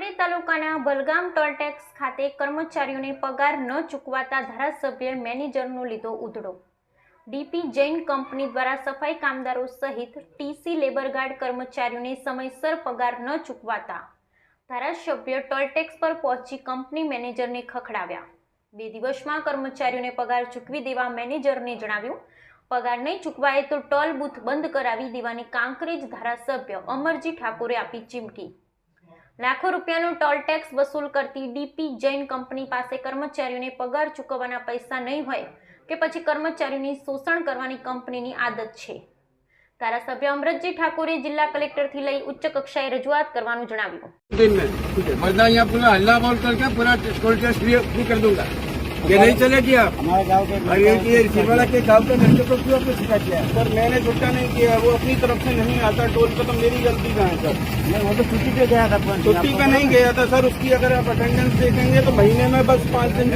કાંકરેજ તાલુકાના બલગામ ટોલટેક્સ ખાતે કર્મચારીઓને પગાર ન ચૂકવાતા ધારાસભ્ય મેનેજરનો લીધો ઉધડો। ડીપી જૈન કંપની દ્વારા સફાઈ કામદારો સહિત ટીસી લેબરગાર્ડ કર્મચારીઓને સમયસર પગાર ન ચૂકવાતા ધારાસભ્ય ટોલટેક્સ પર પહોંચી કંપની મેનેજરને ખખડાવ્યા। 2 દિવસમાં કર્મચારીઓને પગાર ચૂકવી દેવા મેનેજરને જણાવ્યું। પગાર નહીં ચૂકવાય તો ટોલ બૂથ બંધ કરાવી દેવાની કાંકરેજ ધારાસભ્ય અમરજી ઠાકોરે આપી ચીમકી। લાખો રૂપિયાનો ટોલ ટેક્સ વસૂલ કરતી ડીપી જૈન કંપની પાસે કર્મચારીઓને પગાર ચૂકવવાના પૈસા નહીં હોય કે પછી કર્મચારીઓની શોષણ કરવાની કંપનીની આદત છે। ધારાસભ્ય અમરજી ઠાકોરે જિલ્લા કલેક્ટરથી લઈ ઉચ્ચ કક્ષાએ રજૂઆત કરવાનું જણાવ્યું। ये नहीं चलेगी आप हमारे गाँव के रिसीवाला के गाँव के लड़के को क्यों आपने शिकायत किया? सर मैंने छुट्टा नहीं किया, वो अपनी तरफ से नहीं आता टोल का, तो मेरी गलती कहाँ है सर? नहीं, वो तो छुट्टी पे गया था। छुट्टी पे नहीं गया था सर, उसकी अगर आप अटेंडेंस देखेंगे तो महीने में बस 5 दिन